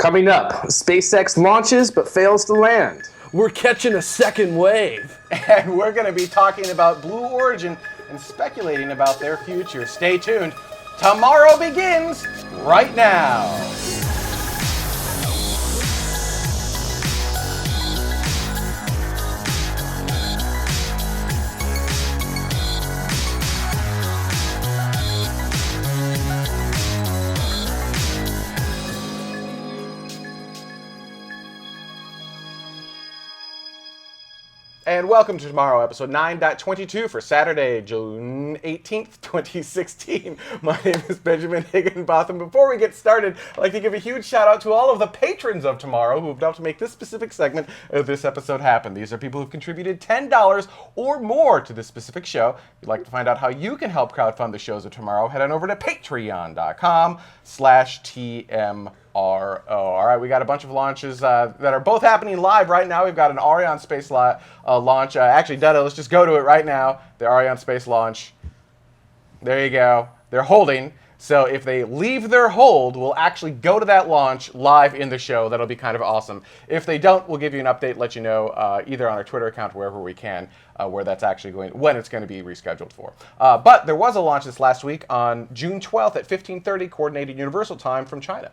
Coming up, SpaceX launches but fails to land. We're catching a second wave. And we're going to be talking about Blue Origin and speculating about their future. Stay tuned. Tomorrow begins right now. And welcome to Tomorrow, episode 9.22 for Saturday, June 18th, 2016. My name is Benjamin Higginbotham. Before we get started, I'd like to give a huge shout out to all of the patrons of Tomorrow who have helped to make this specific segment of this episode happen. These are people who've contributed $10 or more to this specific show. If you'd like to find out how you can help crowdfund the shows of Tomorrow, head on over to patreon.com/TMRO. All right, we got a bunch of launches that are both happening live right now. We've got an Ariane space launch. Actually, Dada, let's just go to it right now. The Ariane space launch. There you go. They're holding. So if they leave their hold, we'll actually go to that launch live in the show. That'll be kind of awesome. If they don't, we'll give you an update, let you know either on our Twitter account, wherever we can, where that's actually when it's going to be rescheduled for. But there was a launch this last week on June 12th at 15:30 Coordinated Universal Time from China.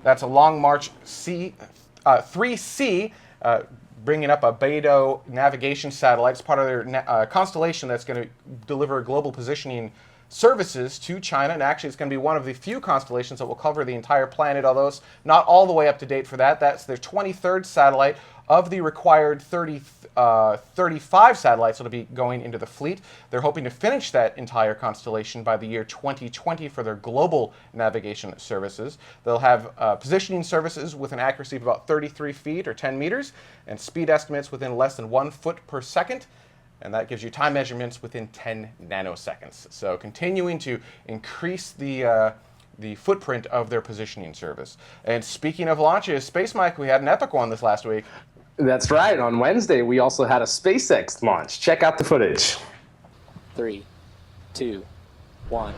That's a Long March 3C, bringing up a Beidou navigation satellite. It's part of their constellation that's going to deliver global positioning services to China, and actually it's going to be one of the few constellations that will cover the entire planet, although it's not all the way up to date for that. That's their 23rd satellite of the required 35 satellites that'll be going into the fleet. They're hoping to finish that entire constellation by the year 2020 for their global navigation services. They'll have positioning services with an accuracy of about 33 feet or 10 meters, and speed estimates within less than 1 foot per second. And that gives you time measurements within 10 nanoseconds. So continuing to increase the footprint of their positioning service. And speaking of launches, Space Mike, we had an epic one this last week. That's right. On Wednesday, we also had a SpaceX launch. Check out the footage. 3, 2, 1,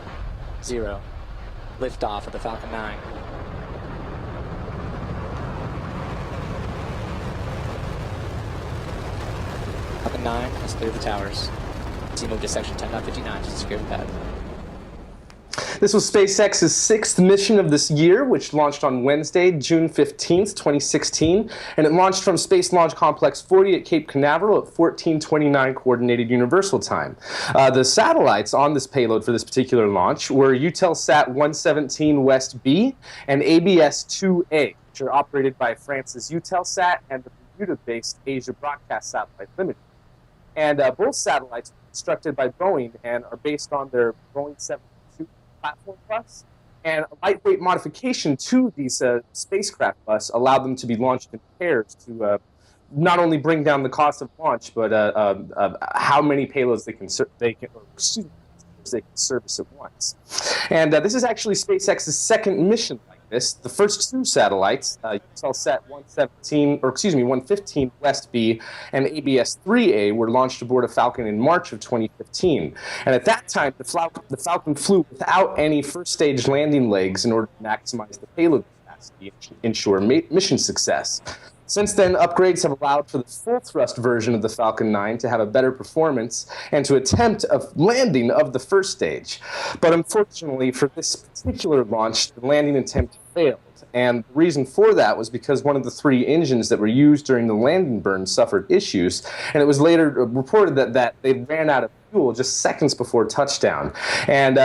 0. Liftoff of the Falcon 9. Falcon 9 has cleared the towers. It's moved to section 10.59 to secure the pad. This was SpaceX's 6th mission of this year, which launched on Wednesday, June 15th, 2016, and it launched from Space Launch Complex 40 at Cape Canaveral at 14:29 Coordinated Universal Time. The satellites on this payload for this particular launch were Eutelsat 117 West B and ABS-2A, which are operated by France's Eutelsat and the Bermuda-based Asia Broadcast Satellite Limited. And both satellites were constructed by Boeing and are based on their Boeing 7 platform bus, and a lightweight modification to these spacecraft bus allowed them to be launched in pairs to not only bring down the cost of launch, but how many payloads they can service at once. And this is actually SpaceX's second mission like this. The first two satellites, Eutelsat 115 West B and ABS-3A, were launched aboard a Falcon in March of 2015. And at that time, the Falcon flew without any first-stage landing legs in order to maximize the payload capacity and ensure mission success. Since then, upgrades have allowed for the full-thrust version of the Falcon 9 to have a better performance and to attempt a landing of the first stage. But unfortunately, for this particular launch, the landing attempt failed. And the reason for that was because one of the 3 engines that were used during the landing burn suffered issues, and it was later reported that they ran out of fuel just seconds before touchdown. And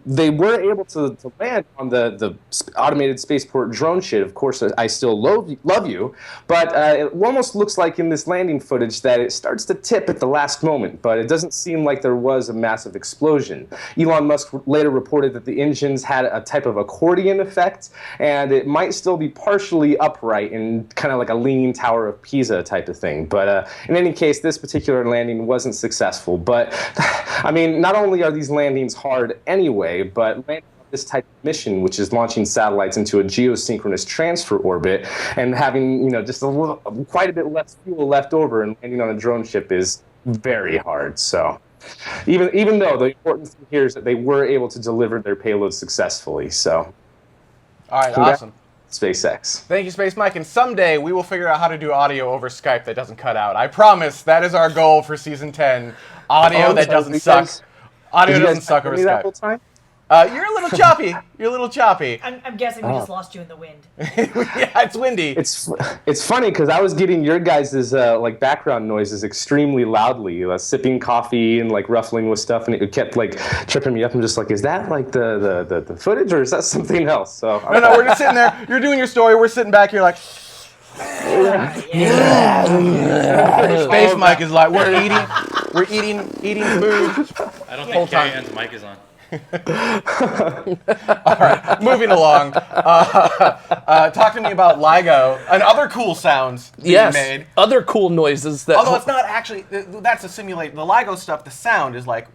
they were able to land on the automated spaceport drone ship. Of course, I still love you, but it almost looks like in this landing footage that it starts to tip at the last moment, but it doesn't seem like there was a massive explosion. Elon Musk later reported that the engines had a type of accordion effect, and it might still be partially upright in kind of like a leaning Tower of Pisa type of thing. But in any case, this particular landing wasn't successful. But I mean, not only are these landings hard anyway, but landing on this type of mission, which is launching satellites into a geosynchronous transfer orbit and having, just quite a bit less fuel left over and landing on a drone ship is very hard. So even though the important thing here is that they were able to deliver their payload successfully. So, All right, congrats, awesome. SpaceX. Thank you, Space Mike. And someday we will figure out how to do audio over Skype that doesn't cut out. I promise that is our goal for season 10. Audio that doesn't suck. Audio doesn't suck over that whole Skype. time? You're a little choppy. You're a little choppy. I'm guessing we just lost you in the wind. Yeah, it's windy. It's funny because I was getting your guys' like background noises extremely loudly, sipping coffee and like ruffling with stuff, and it kept like tripping me up. I'm just like, is that like the footage or is that something else? So No, we're just sitting there. You're doing your story. We're sitting back here like. Space Mike is like, we're eating food. I don't think Carrie Ann's mic is on. All right, moving along. Talk to me about LIGO and other cool sounds being made. Other cool noises that. Although it's not actually, that's a simulate. The LIGO stuff, the sound is like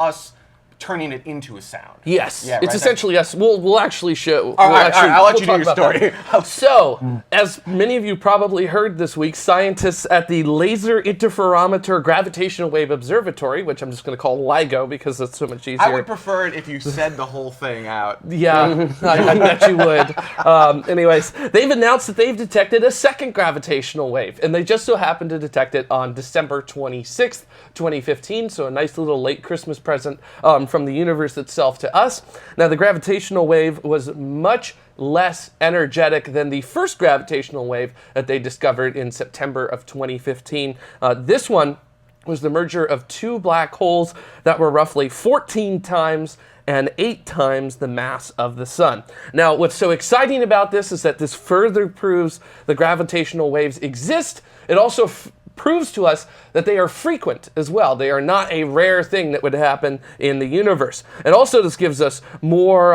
us turning it into a sound. Yes, Yeah, it's right, essentially us. We'll actually show. All right, I'll let you do your story. So, as many of you probably heard this week, scientists at the Laser Interferometer Gravitational Wave Observatory, which I'm just going to call LIGO because it's so much easier. I would prefer it if you said the whole thing out. Yeah, I bet you would. Anyways, they've announced that they've detected a second gravitational wave, and they just so happened to detect it on December 26th, 2015, so a nice little late Christmas present from the universe itself to us. Now, the gravitational wave was much less energetic than the first gravitational wave that they discovered in September of 2015. This one was the merger of two black holes that were roughly 14 times and 8 times the mass of the sun. Now, what's so exciting about this is that this further proves the gravitational waves exist. It also proves to us that they are frequent as well. They are not a rare thing that would happen in the universe. And also this gives us more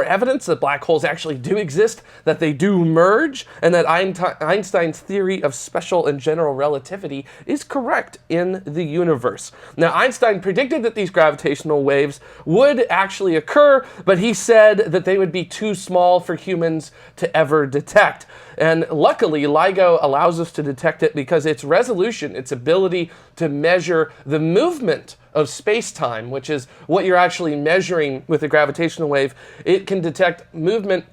evidence that black holes actually do exist, that they do merge, and that Einstein's theory of special and general relativity is correct in the universe. Now, Einstein predicted that these gravitational waves would actually occur, but he said that they would be too small for humans to ever detect. And luckily, LIGO allows us to detect it because its resolution, its ability to measure the movement of space-time, which is what you're actually measuring with a gravitational wave, it can detect movement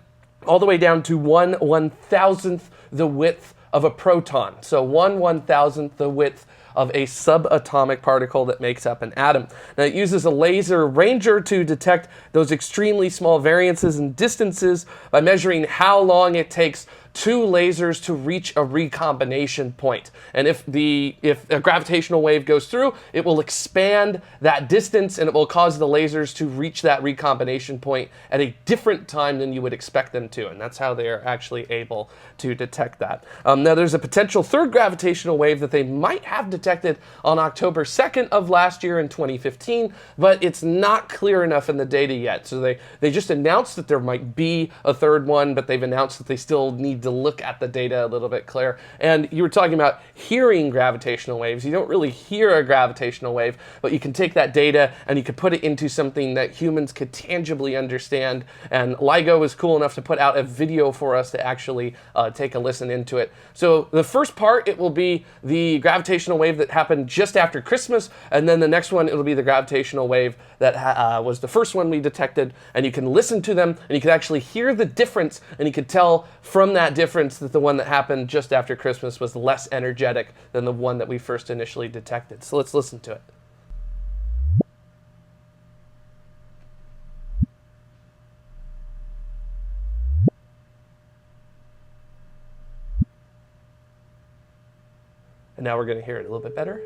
all the way down to 1/1000th the width of a proton. So 1/1000th the width of a subatomic particle that makes up an atom. Now, it uses a laser ranger to detect those extremely small variances in distances by measuring how long it takes two lasers to reach a recombination point. And if a gravitational wave goes through, it will expand that distance and it will cause the lasers to reach that recombination point at a different time than you would expect them to. And that's how they are actually able to detect that. Now, there's a potential third gravitational wave that they might have detected on October 2nd of last year in 2015, but it's not clear enough in the data yet. So they just announced that there might be a third one, but they've announced that they still need to look at the data a little bit clearer. And you were talking about hearing gravitational waves. You don't really hear a gravitational wave, but you can take that data and you can put it into something that humans could tangibly understand. And LIGO was cool enough to put out a video for us to actually take a listen into it. So the first part, it will be the gravitational wave that happened just after Christmas, and then the next one, it'll be the gravitational wave that was the first one we detected, and you can listen to them, and you can actually hear the difference, and you can tell from that difference that the one that happened just after Christmas was less energetic than the one that we first initially detected. So let's listen to it. And now we're going to hear it a little bit better.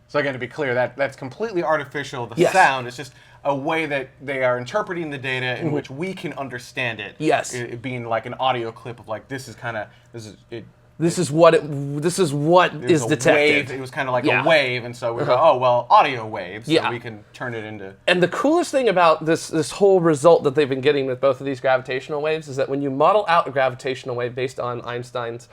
So again, to be clear, that's completely artificial. The Yes. sound is just a way that they are interpreting the data in which we can understand it. Yes. It being like an audio clip of like this is it. This is what It is was a detected. wave. It was kind of like Yeah. a wave, and so we go, oh well, audio waves. So Yeah. we can turn it into. And the coolest thing about this whole result that they've been getting with both of these gravitational waves is that when you model out a gravitational wave based on Einstein's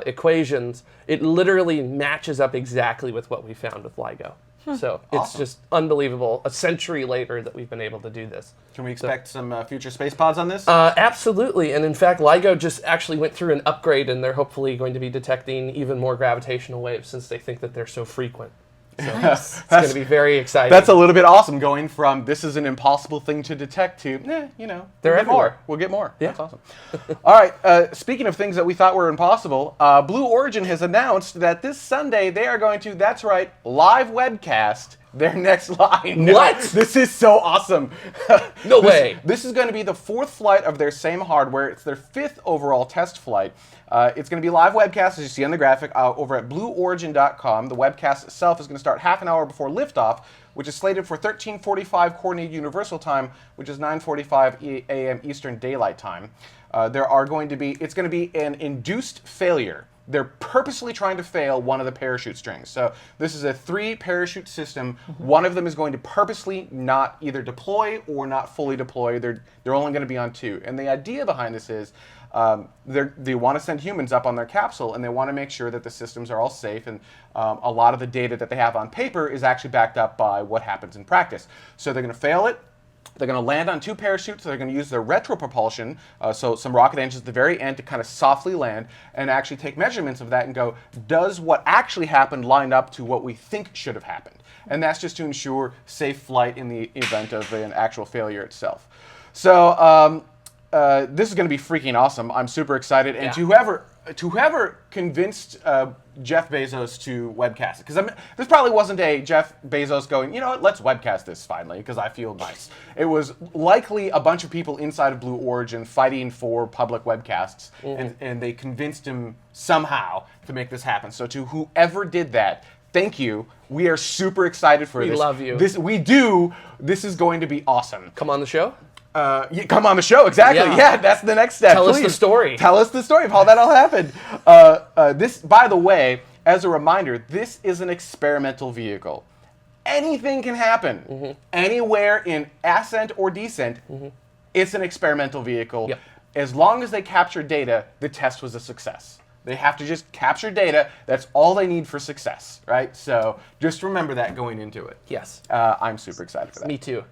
equations, it literally matches up exactly with what we found with LIGO. So it's just unbelievable. A century later that we've been able to do this. Can we expect some future space pods on this? Absolutely. And in fact, LIGO just actually went through an upgrade, and they're hopefully going to be detecting even more gravitational waves since they think that they're so frequent. So it's going to be very exciting. That's a little bit awesome, going from this is an impossible thing to detect to, They're we'll get everywhere. more. We'll get more. Yeah. That's awesome. All right, speaking of things that we thought were impossible, Blue Origin has announced that this Sunday they are going to, that's right, live webcast their next line. What? This is so awesome. No way. This is going to be the 4th flight of their same hardware. It's their 5th overall test flight. It's going to be live webcast, as you see on the graphic, over at blueorigin.com. The webcast itself is going to start half an hour before liftoff, which is slated for 13:45 Coordinated Universal Time, which is 9:45 a.m. Eastern Daylight Time. It's going to be an induced failure. They're purposely trying to fail one of the parachute strings. So this is a 3-parachute system. One of them is going to purposely not either deploy or not fully deploy. They're only going to be on 2. And the idea behind this is they want to send humans up on their capsule, and they want to make sure that the systems are all safe, and a lot of the data that they have on paper is actually backed up by what happens in practice. So they're going to fail it. They're going to land on 2 parachutes. So they're going to use their retropropulsion, so some rocket engines at the very end to kind of softly land and actually take measurements of that and go, does what actually happened line up to what we think should have happened? And that's just to ensure safe flight in the event of an actual failure itself. So this is going to be freaking awesome. I'm super excited. And to whoever convinced Jeff Bezos to webcast it, because this probably wasn't a Jeff Bezos going, you know what, let's webcast this finally because I feel nice. It was likely a bunch of people inside of Blue Origin fighting for public webcasts, and they convinced him somehow to make this happen. So to whoever did that, thank you. We are super excited for this. We love you. We do. This is going to be awesome. Come on the show. Come on the show, exactly. Yeah, that's the next step. Tell us Please. the story. Tell us the story of how that all happened. This, by the way, as a reminder, this is an experimental vehicle. Anything can happen. Anywhere in ascent or descent, it's an experimental vehicle. Yep. As long as they capture data, the test was a success. They have to just capture data. That's all they need for success, right? So just remember that going into it. Yes. I'm super excited for that. Me too.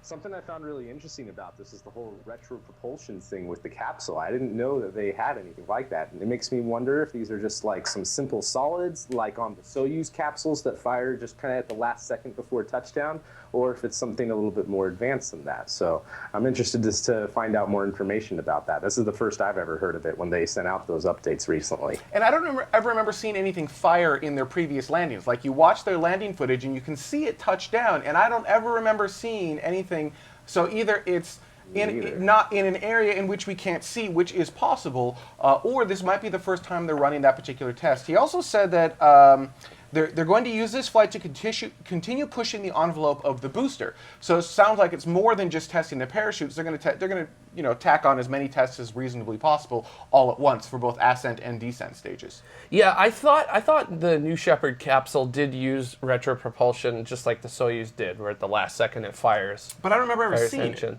Something I found really interesting about this is the whole retro propulsion thing with the capsule. I didn't know that they had anything like that. And it makes me wonder if these are just like some simple solids, like on the Soyuz capsules that fire just kind of at the last second before touchdown, or if it's something a little bit more advanced than that. So I'm interested just to find out more information about that. This is the first I've ever heard of it when they sent out those updates recently. And I don't ever remember seeing anything fire in their previous landings. Like, you watch their landing footage and you can see it touch down, and I don't ever remember seeing anything. So either it's not in an area in which we can't see, which is possible, or this might be the first time they're running that particular test. He also said that they're going to use this flight to continue pushing the envelope of the booster. So it sounds like it's more than just testing the parachutes. They're going to tack on as many tests as reasonably possible all at once for both ascent and descent stages. Yeah, I thought the New Shepard capsule did use retropropulsion just like the Soyuz did, where at the last second it fires. But I don't remember ever fires seeing engine. it.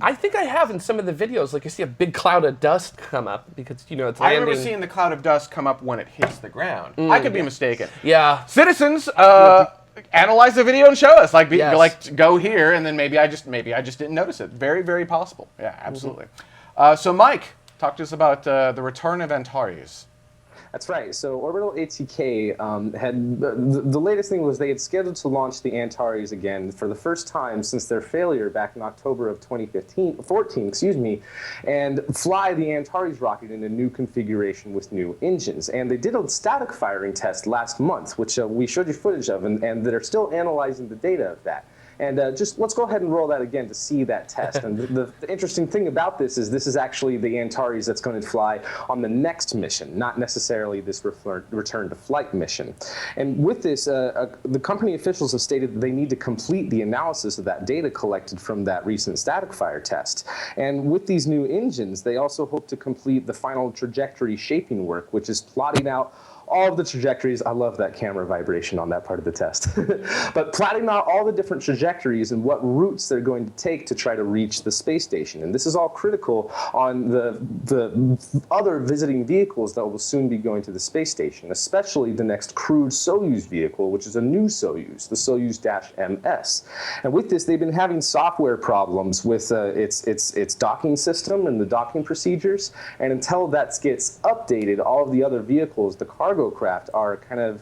I think I have in some of the videos. Like, you see a big cloud of dust come up because, it's I landing. remember seeing the cloud of dust come up when it hits the ground. I could be mistaken. Yeah. Citizens, analyze the video and show us. Yes. Go here, and then maybe I just didn't notice it. Very, very possible. Yeah, absolutely. So Mike, talk to us about the return of Antares. That's right. So Orbital ATK had the latest thing was they had scheduled to launch the Antares again for the first time since their failure back in October of 2014, and fly the Antares rocket in a new configuration with new engines. And they did a static firing test last month, which we showed you footage of, and they're still analyzing the data of that. And just let's go ahead and roll that again to see that test. And the interesting thing about this is actually the Antares that's going to fly on the next mission, not necessarily this return to flight mission. And with this, the company officials have stated that they need to complete the analysis of that data collected from that recent static fire test. And with these new engines, they also hope to complete the final trajectory shaping work, which is plotting out all of the trajectories. I love that camera vibration on that part of the test. But plotting out all the different trajectories and what routes they're going to take to try to reach the space station. And this is all critical on the other visiting vehicles that will soon be going to the space station, especially the next crewed Soyuz vehicle, which is a new Soyuz, the Soyuz-MS. And with this, they've been having software problems with its docking system and the docking procedures. And until that gets updated, all of the other vehicles, the cargo craft, are kind of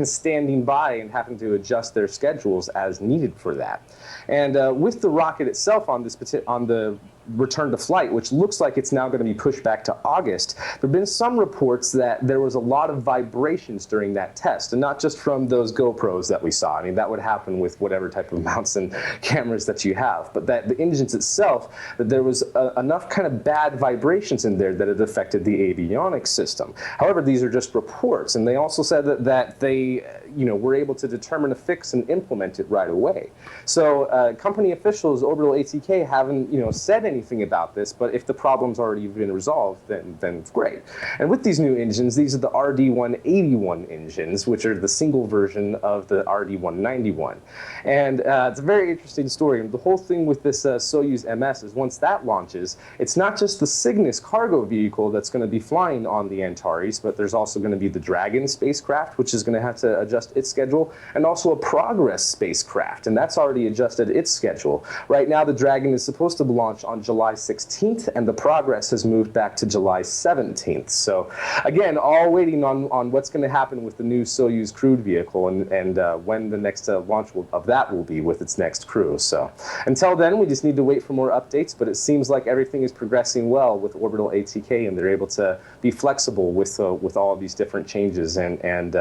standing by and having to adjust their schedules as needed for that. And with the rocket itself on the return to flight, which looks like it's now going to be pushed back to August, there have been some reports that there was a lot of vibrations during that test, and not just from those GoPros that we saw. I mean, that would happen with whatever type of mounts and cameras that you have, but that the engines itself, that there was enough kind of bad vibrations in there that it affected the avionics system. However, these are just reports, and they also said that they were able to determine a fix and implement it right away. So company officials, Orbital ATK, haven't said anything about this, but if the problem's already been resolved, then great. And with these new engines, these are the RD-181 engines, which are the single version of the RD-191. And it's a very interesting story. And the whole thing with this Soyuz-MS is once that launches, it's not just the Cygnus cargo vehicle that's going to be flying on the Antares, but there's also going to be the Dragon spacecraft, which is going to have to adjust its schedule, and also a Progress spacecraft, and that's already adjusted its schedule. Right now, the Dragon is supposed to launch on July 16th, and the Progress has moved back to July 17th. So, again, all waiting on what's going to happen with the new Soyuz crewed vehicle and when the next launch of that will be with its next crew. So, until then, we just need to wait for more updates, but it seems like everything is progressing well with Orbital ATK, and they're able to be flexible with all of these different changes and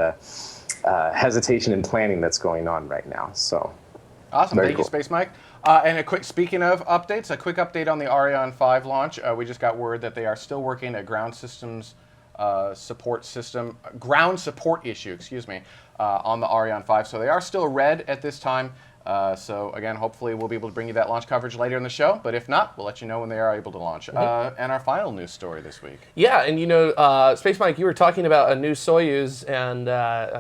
hesitation and planning that's going on right now. So, awesome. Very Thank cool. you, Space Mike. And speaking of updates, a quick update on the Ariane 5 launch. We just got word that they are still working a ground support issue, on the Ariane 5. So they are still red at this time. So again, hopefully we'll be able to bring you that launch coverage later in the show. But if not, we'll let you know when they are able to launch. And our final news story this week. Yeah, and Space Mike, you were talking about a new Soyuz and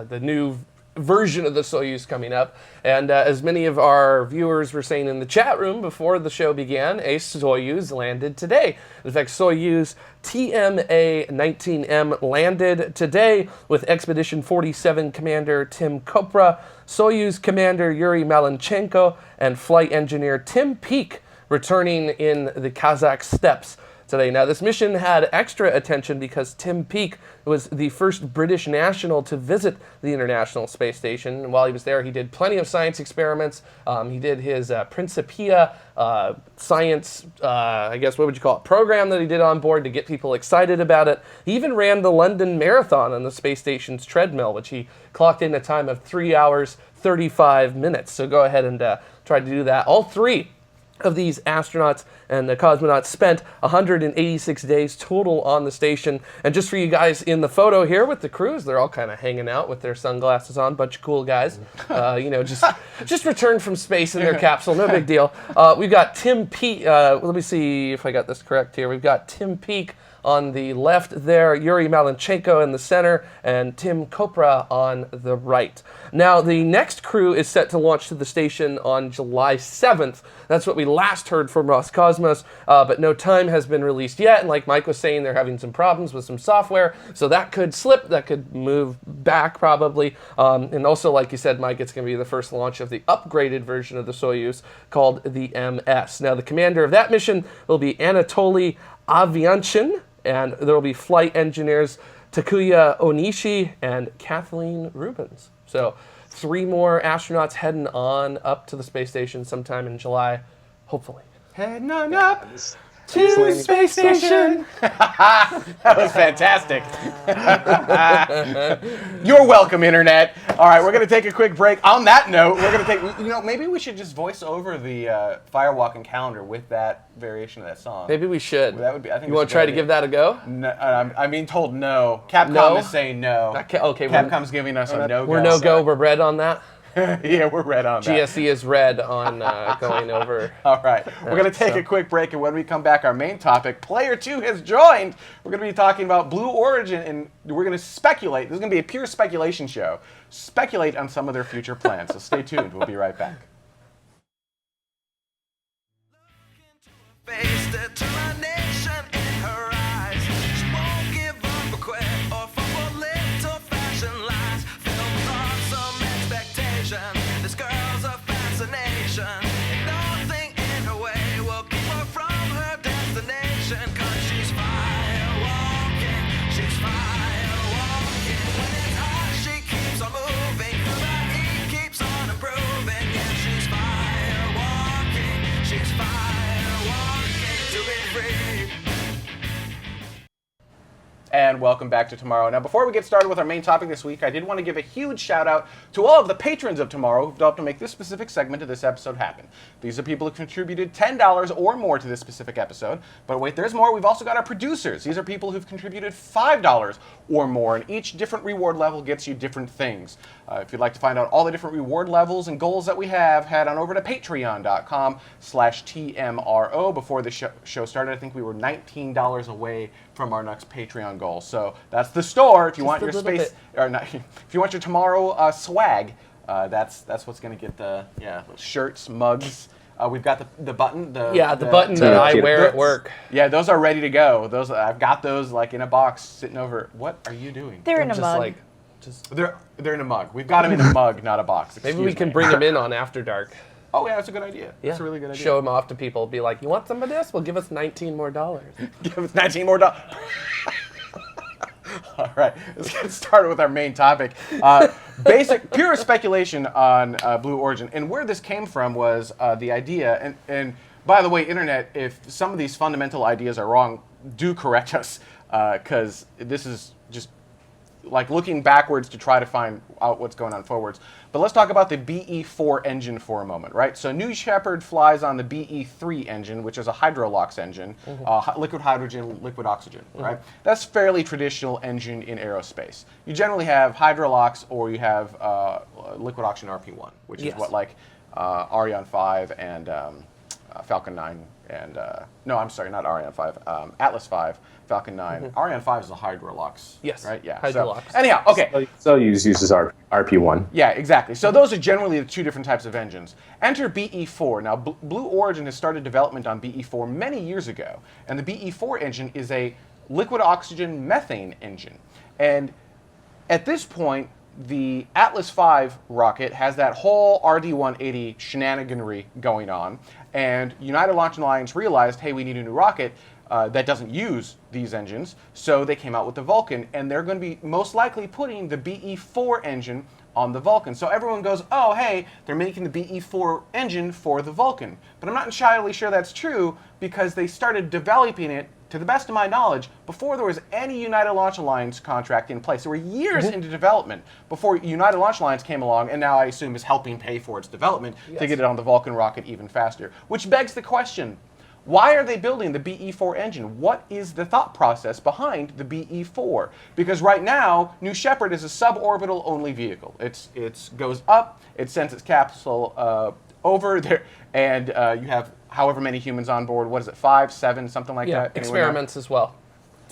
the new version of the Soyuz coming up. And as many of our viewers were saying in the chat room before the show began, a Soyuz landed today. In fact, Soyuz TMA-19M landed today with Expedition 47 Commander Tim Kopra, Soyuz Commander Yuri Malenchenko, and Flight Engineer Tim Peake returning in the Kazakh steppes today. Now, this mission had extra attention because Tim Peake was the first British national to visit the International Space Station. And while he was there, he did plenty of science experiments. He did his Principia science, I guess, what would you call it, program that he did on board to get people excited about it. He even ran the London Marathon on the space station's treadmill, which he clocked in a time of 3 hours, 35 minutes. So go ahead and try to do that. All three of these astronauts and the cosmonauts spent 186 days total on the station. And just for you guys in the photo here with the crews, they're all kind of hanging out with their sunglasses on, bunch of cool guys. Just returned from space in their capsule, no big deal. We've got Tim Peake, let me see if I got this correct here. We've got Tim Peake on the left there, Yuri Malenchenko in the center, and Tim Kopra on the right. Now, the next crew is set to launch to the station on July 7th. That's what we last heard from Roscosmos, but no time has been released yet. And like Mike was saying, they're having some problems with some software, so that could slip, that could move back probably. And also, like you said, Mike, it's going to be the first launch of the upgraded version of the Soyuz called the MS. Now, the commander of that mission will be Anatoly Avianchin, and there will be flight engineers Takuya Onishi and Kathleen Rubens. So 3 more astronauts heading on up to the space station sometime in July, hopefully. Heading on up to the space station. That was fantastic. You're welcome, Internet. All right, we're going to take a quick break. On that note, we're going to take, maybe we should just voice over the Firewalking calendar with that variation of that song. Maybe we should. That would be, I think you want to try to give that a go? No, I'm being told no. Capcom is saying no. Okay, Capcom's giving us a no-go. We're no-go, we're red on that? Yeah, we're red on that. GSE is red on going over. All right, we're going to take a quick break, and when we come back, our main topic, Player 2 has joined. We're going to be talking about Blue Origin, and we're going to speculate. This is going to be a pure speculation show. Speculate on some of their future plans, so stay tuned. We'll be right back. Face determination in her eyes. She won't give up or quit or fall for little fashion lies. Filmed on some expectation. This girl's a fascination. And nothing in her way will keep her from her destination. 'Cause she's fire walking. She's fire walking. When it's hot, she keeps on moving. Through the heat, keeps on improving. Yeah, she's fire walking. She's fire walking to be free. And welcome back to Tomorrow. Now, before we get started with our main topic this week, I did want to give a huge shout out to all of the patrons of Tomorrow who've helped to make this specific segment of this episode happen. These are people who contributed $10 or more to this specific episode. But wait, there's more. We've also got our producers. These are people who've contributed $5 or more, and each different reward level gets you different things. If you'd like to find out all the different reward levels and goals that we have, head on over to patreon.com/TMRO. Before the show started, I think we were $19 away from our next Patreon goal. So that's the store. If you want your space, or not, if you want your Tomorrow swag, that's what's going to get the shirts, mugs. We've got the button. The button that I wear at work. Yeah, those are ready to go. Those I've got those like in a box sitting over. What are you doing? They're in a Just mug. like, They're in a mug. We've got them in a mug, not a box. maybe Excuse we can me. bring them in on After Dark. Oh yeah, that's a good idea. Yeah. That's a really good idea. Show them off to people. Be like, you want some of this? Well, give us $19 more. Give us 19 more dollars. All right, let's get started with our main topic. Basic, pure speculation on Blue Origin. And where this came from was the idea, and by the way, Internet, if some of these fundamental ideas are wrong, do correct us, because this is just like looking backwards to try to find out what's going on forwards. But let's talk about the BE4 engine for a moment, right? So New Shepard flies on the BE3 engine, which is a Hydrolox engine, liquid hydrogen, liquid oxygen, right? That's fairly traditional engine in aerospace. You generally have Hydrolox or you have liquid oxygen RP1, which is what like Ariane 5 and Falcon 9 and, no, I'm sorry, not Ariane 5, Atlas 5, Falcon 9. Ariane 5 is a Hydrolox. Yes. Right? Yeah. Hydrolox. So, anyhow, okay. Soyuz uses RP1. Yeah, exactly. So those are generally the two different types of engines. Enter BE4. Now, Blue Origin has started development on BE4 many years ago, and the BE4 engine is a liquid oxygen methane engine. And at this point, the Atlas V rocket has that whole RD-180 shenaniganry going on, and United Launch Alliance realized, hey, we need a new rocket that doesn't use these engines, so they came out with the Vulcan, and they're going to be most likely putting the BE4 engine on the Vulcan. So everyone goes, oh, hey, they're making the BE4 engine for the Vulcan. But I'm not entirely sure that's true, because they started developing it, to the best of my knowledge, before there was any United Launch Alliance contract in place. There were years into development before United Launch Alliance came along, and now I assume is helping pay for its development to get it on the Vulcan rocket even faster. Which begs the question, why are they building the BE4 engine? What is the thought process behind the BE4? Because right now, New Shepard is a suborbital only vehicle. It goes up, it sends its capsule over there, and you have however many humans on board. What is it, 5, 7, something like that? Experiments as well.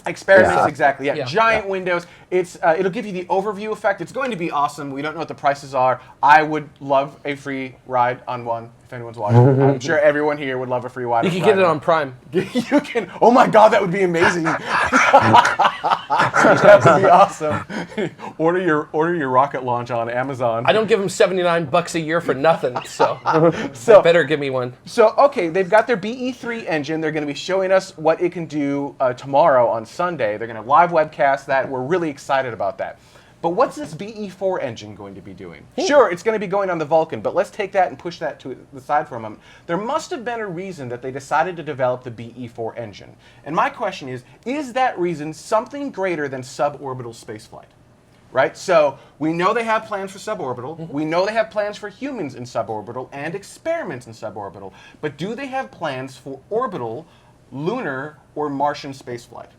Experiments, exactly. Yeah, Yeah. giant windows. It'll give you the overview effect. It's going to be awesome. We don't know what the prices are. I would love a free ride on one, if anyone's watching. I'm sure everyone here would love a free ride. You can get it on Prime. You can. Oh my God, that would be amazing. That would be awesome. Order your rocket launch on Amazon. I don't give them $79 a year for nothing, so So- they better give me one. So, okay, they've got their BE3 engine. They're going to be showing us what it can do tomorrow on Sunday. They're going to live webcast that. We're really excited about that. But what's this BE4 engine going to be doing? Sure, it's going to be going on the Vulcan, but let's take that and push that to the side for a moment. There must have been a reason that they decided to develop the BE4 engine. And my question is that reason something greater than suborbital spaceflight? Right? So we know they have plans for suborbital. We know they have plans for humans in suborbital and experiments in suborbital. But do they have plans for orbital, lunar, or Martian spaceflight?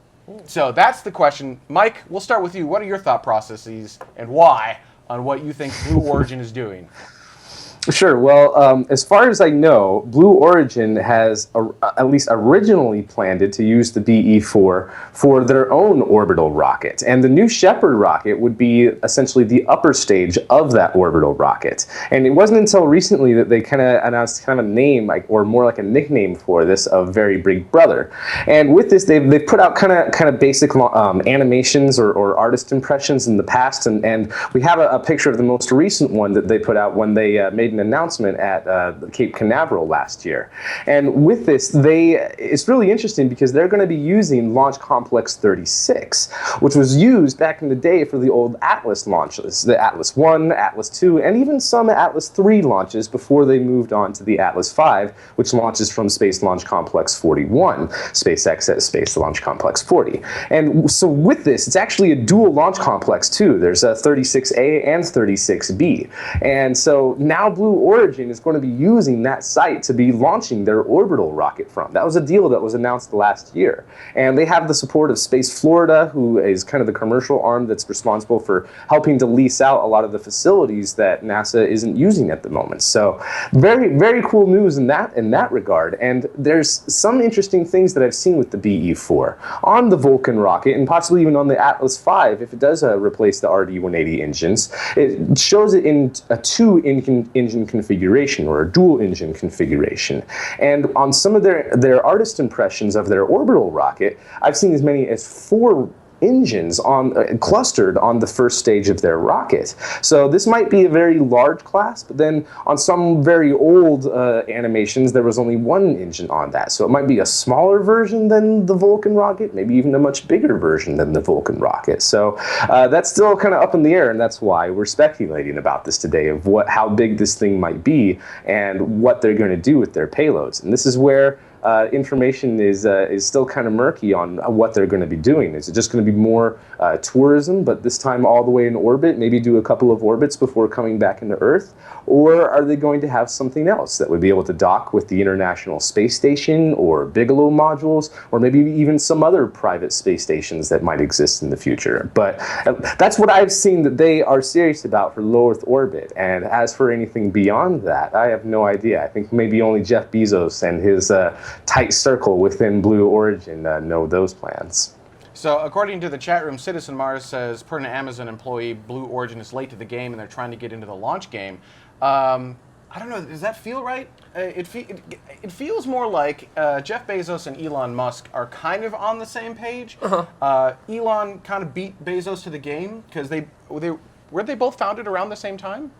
So that's the question. Mike, we'll start with you. What are your thought processes and why on what you think Blue Origin is doing. Sure. Well, as far as I know, Blue Origin has at least originally planned it to use the BE-4 for their own orbital rocket. And the New Shepard rocket would be essentially the upper stage of that orbital rocket. And it wasn't until recently that they kind of announced kind of a name, or more like a nickname for this, of Very Big Brother. And with this, they've put out kind of basic animations or artist impressions in the past. And we have a picture of the most recent one that they put out when they made an announcement at Cape Canaveral last year. And with this, it's really interesting because they're going to be using Launch Complex 36, which was used back in the day for the old Atlas launches, the Atlas 1, Atlas 2, and even some Atlas 3 launches before they moved on to the Atlas 5, which launches from Space Launch Complex 41, SpaceX at Space Launch Complex 40. And so with this, it's actually a dual launch complex too. There's a 36A and 36B. And so now Blue Origin is going to be using that site to be launching their orbital rocket from. That was a deal that was announced last year. And they have the support of Space Florida, who is kind of the commercial arm that's responsible for helping to lease out a lot of the facilities that NASA isn't using at the moment. So very, very cool news in that regard. And there's some interesting things that I've seen with the BE-4 on the Vulcan rocket, and possibly even on the Atlas 5, if it does replace the RD-180 engines. It shows it in a two-engine configuration, or a dual engine configuration. And on some of their artist impressions of their orbital rocket, I've seen as many as 4 engines clustered on the first stage of their rocket. So this might be a very large class, but then on some very old animations, there was only 1 engine on that. So it might be a smaller version than the Vulcan rocket, maybe even a much bigger version than the Vulcan rocket. So that's still kind of up in the air, and that's why we're speculating about this today, of how big this thing might be and what they're going to do with their payloads. And this is where information is still kind of murky on what they're going to be doing. Is it just going to be more tourism, but this time all the way in orbit, maybe do a couple of orbits before coming back into Earth? Or are they going to have something else that would be able to dock with the International Space Station or Bigelow modules, or maybe even some other private space stations that might exist in the future? But that's what I've seen that they are serious about for low Earth orbit. And as for anything beyond that, I have no idea. I think maybe only Jeff Bezos and his tight circle within Blue Origin know those plans. So according to the chat room, Citizen Mars says, per an Amazon employee, Blue Origin is late to the game and they're trying to get into the launch game. I don't know, does that feel right? It feels more like Jeff Bezos and Elon Musk are kind of on the same page. Elon kind of beat Bezos to the game because were they both founded around the same time?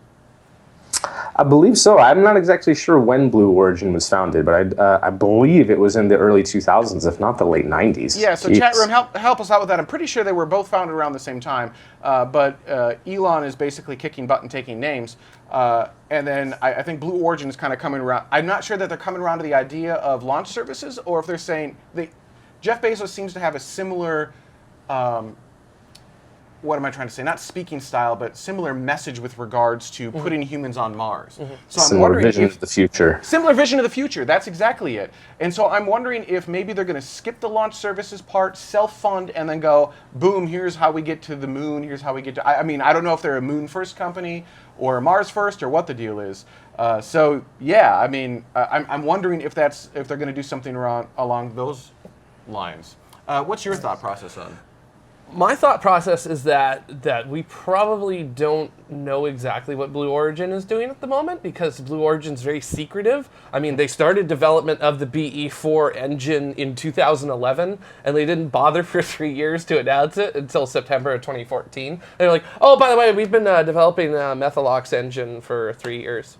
I believe so. I'm not exactly sure when Blue Origin was founded, but I believe it was in the early 2000s, if not the late 90s. Yeah, so chat room, help us out with that. I'm pretty sure they were both founded around the same time, but Elon is basically kicking butt and taking names. And then I think Blue Origin is kind of coming around. I'm not sure that they're coming around to the idea of launch services, or if they're saying... Jeff Bezos seems to have a similar... what am I trying to say? Not speaking style, but similar message with regards to putting humans on Mars. So I'm wondering vision of the future. Similar vision of the future. That's exactly it. And so I'm wondering if maybe they're going to skip the launch services part, self-fund, and then go, boom, here's how we get to the moon. Here's how we get to... I mean, I don't know if they're a moon first company or a Mars first or what the deal is. So yeah, I mean, I'm wondering if they're going to do something along those lines. What's your thought process on? My thought process is that we probably don't know exactly what Blue Origin is doing at the moment, because Blue Origin's very secretive. I mean, they started development of the BE-4 engine in 2011, and they didn't bother for 3 years to announce it until September of 2014. They're like, oh, by the way, we've been developing a Methalox engine for 3 years.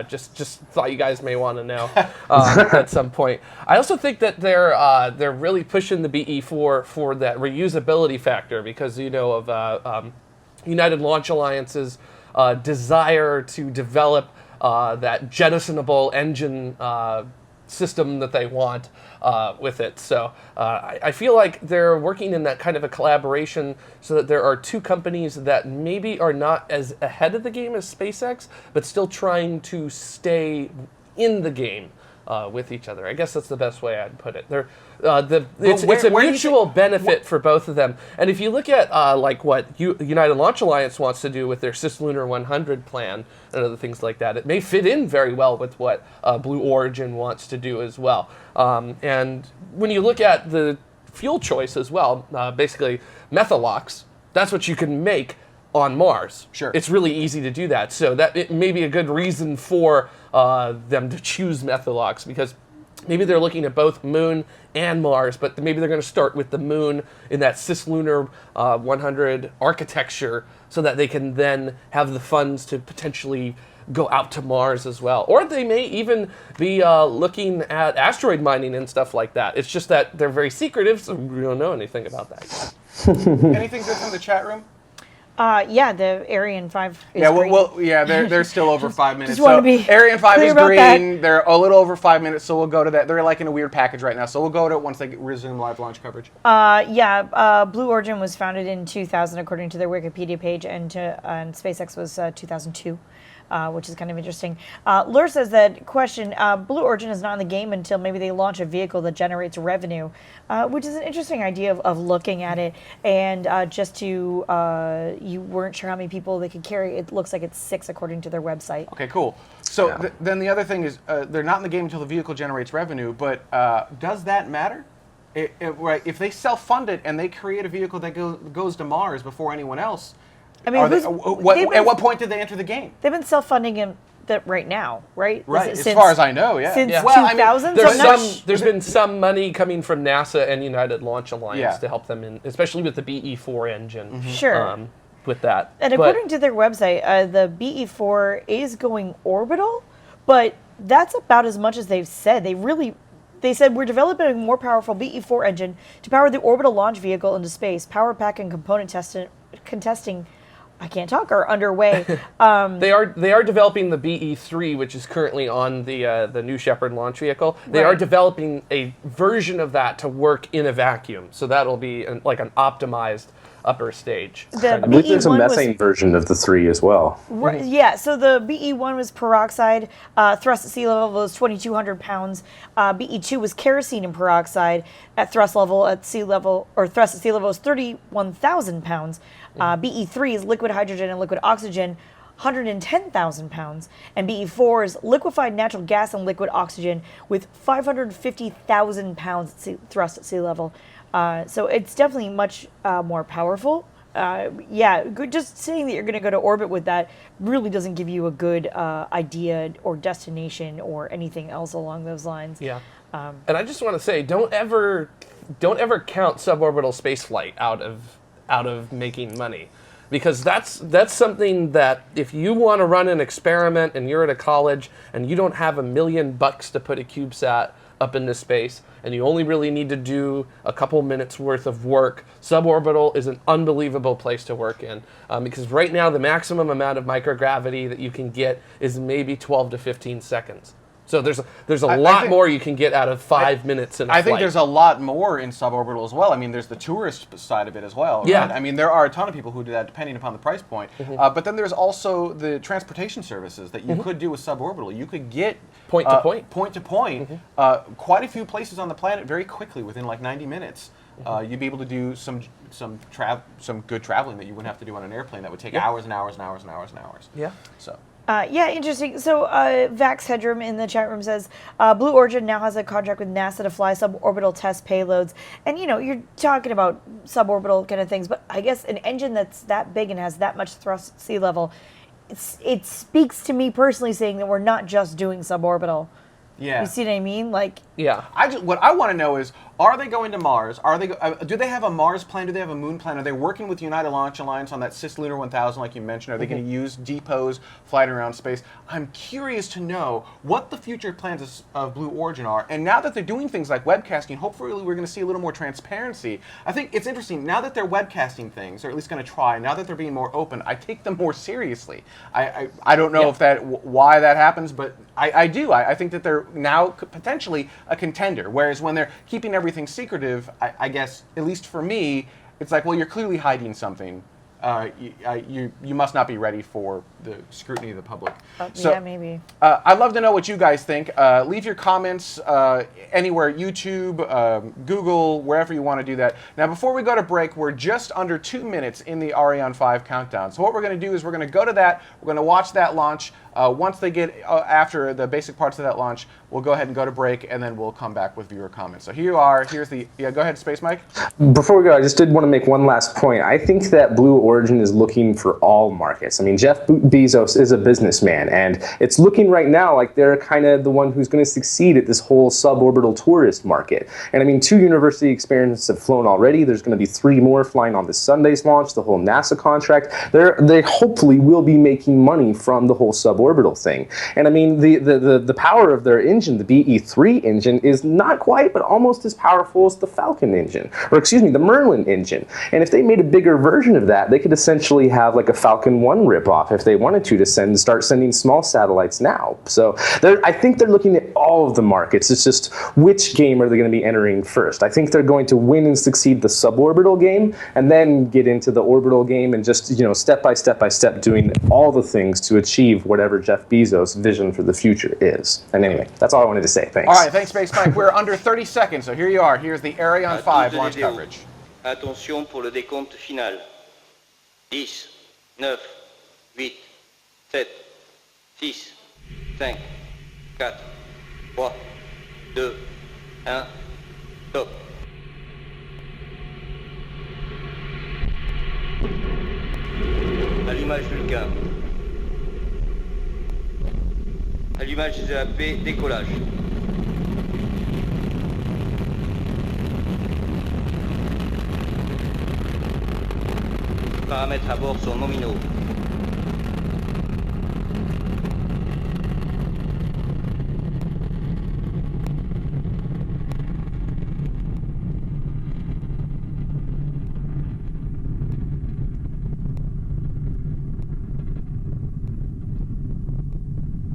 Just thought you guys may want to know at some point. I also think that they're really pushing the BE-4 for that reusability factor, because of United Launch Alliance's desire to develop that jettisonable engine system that they want with it. So I feel like they're working in that kind of a collaboration so that there are two companies that maybe are not as ahead of the game as SpaceX, but still trying to stay in the game. with each other. I guess that's the best way I'd put it. It's a where do you mutual benefit for both of them. And if you look at like what United Launch Alliance wants to do with their Cislunar 100 plan and other things like that, it may fit in very well with what Blue Origin wants to do as well. And when you look at the fuel choice as well, basically Methalox, that's what you can make on Mars. Sure. It's really easy to do that. So that it may be a good reason for them to choose Methalox, because maybe they're looking at both Moon and Mars, but maybe they're going to start with the Moon in that Cislunar 100 architecture so that they can then have the funds to potentially go out to Mars as well. Or they may even be looking at asteroid mining and stuff like that. It's just that they're very secretive, so we don't know anything about that yet. Anything good from the chat room? Yeah, the Ariane 5 is Yeah, green. they're still over 5 minutes. Just wanna be Ariane 5 clear is about green. that. They're a little over 5 minutes, so we'll go to that. They're like in a weird package right now, so we'll go to it once they resume live launch coverage. Blue Origin was founded in 2000, according to their Wikipedia page, and SpaceX was 2002. Which is kind of interesting. Lur says that, question, Blue Origin is not in the game until maybe they launch a vehicle that generates revenue, which is an interesting idea of looking at it. And just to, you weren't sure how many people they could carry. It looks like it's 6 according to their website. Okay, cool. So then the other thing is they're not in the game until the vehicle generates revenue, but does that matter? Right, if they self-fund it and they create a vehicle that goes to Mars before anyone else, I mean, at what point did they enter the game? They've been self-funding him right now, right? Right, as far as I know, yeah. Since Yeah. Well, I mean, 2000? There's been some money coming from NASA and United Launch Alliance Yeah. to help them, especially with the BE-4 engine. Sure. With that. And according to their website, the BE-4 is going orbital, but that's about as much as they've said. They said, we're developing a more powerful BE-4 engine to power the orbital launch vehicle into space. Power pack and component contesting are underway. They are developing the BE-3, which is currently on the New Shepard launch vehicle. They are developing a version of that to work in a vacuum. So that'll be like an optimized upper stage. The I believe there's a BE-1 methane version of the 3 as well. Right, yeah, so the BE-1 was peroxide, thrust at sea level was 2,200 pounds. BE-2 was kerosene and peroxide at thrust at sea level was 31,000 pounds. BE-3 is liquid hydrogen and liquid oxygen, 110,000 pounds. And BE-4 is liquefied natural gas and liquid oxygen with 550,000 pounds thrust at sea level. So it's definitely much more powerful. Just saying that you're going to go to orbit with that really doesn't give you a good idea or destination or anything else along those lines. Yeah. And I just want to say, don't ever count suborbital spaceflight out of making money, because that's something that if you want to run an experiment and you're at a college and you don't have $1 million to put a CubeSat up into space, and you only really need to do a couple minutes worth of work, suborbital is an unbelievable place to work in, because right now the maximum amount of microgravity that you can get is maybe 12 to 15 seconds. So there's a lot more you can get out of 5 minutes in a flight. I think there's a lot more in suborbital as well. I mean, there's the tourist side of it as well. Yeah. Right? I mean, there are a ton of people who do that depending upon the price point. But then there's also the transportation services that you could do with suborbital. You could get Point to point. quite a few places on the planet very quickly within like 90 minutes. You'd be able to do some good traveling that you wouldn't have to do on an airplane that would take hours and hours and hours and hours and hours. Yeah. So. Interesting. So Vax Hedrum in the chat room says, Blue Origin now has a contract with NASA to fly suborbital test payloads. And, you're talking about suborbital kind of things, but I guess an engine that's that big and has that much thrust at sea level, it speaks to me personally saying that we're not just doing suborbital. Yeah. You see what I mean? Yeah. What I want to know is, are they going to Mars? Do they have a Mars plan? Do they have a Moon plan? Are they working with United Launch Alliance on that Cislunar 1000, like you mentioned? Are they going to use depots, flying around space? I'm curious to know what the future plans of Blue Origin are. And now that they're doing things like webcasting, hopefully we're going to see a little more transparency. I think it's interesting, now that they're webcasting things, or at least going to try, now that they're being more open, I take them more seriously. I don't know why that happens, but I do. I think that they're now potentially a contender, whereas when they're keeping everything secretive, I guess, at least for me, it's like, well, you're clearly hiding something. You must not be ready for the scrutiny of the public. Yeah, maybe. I'd love to know what you guys think. Leave your comments anywhere, YouTube, Google, wherever you want to do that. Now, before we go to break, we're just under 2 minutes in the Ariane 5 countdown. So what we're going to do is we're going to go to that. We're going to watch that launch. Once they get after the basic parts of that launch, we'll go ahead and go to break, and then we'll come back with viewer comments. So here you are. Here's the go ahead, Space Mike. Before we go, I just did want to make one last point. I think that Blue Origin is looking for all markets. I mean, Jeff Bezos is a businessman, and it's looking right now like they're kind of the one who's going to succeed at this whole suborbital tourist market. And I mean, 2 university experiments have flown already. There's going to be 3 more flying on this Sunday's launch, the whole NASA contract. They hopefully will be making money from the whole suborbital thing. And I mean, the power of their engine, the BE-3 engine, is not quite, but almost as powerful as the Falcon engine, or excuse me, the Merlin engine. And if they made a bigger version of that, they could essentially have like a Falcon 1 ripoff if they wanted to start sending small satellites now. So I think they're looking at all of the markets. It's just which game are they going to be entering first. I think they're going to win and succeed the suborbital game, and then get into the orbital game and just, step by step doing all the things to achieve whatever Jeff Bezos' vision for the future is. And anyway, that's all I wanted to say. Thanks. All right, thanks, Space Mike. We're under 30 seconds, so here you are. Here's the Ariane 5 launch coverage. Attention pour le décompte final. 10, 9, 8, 7, 6, 5, 4, 3, 2, 1, top. Allumage Vulcain. Allumage GAP, décollage. Paramètres à bord sont nominaux.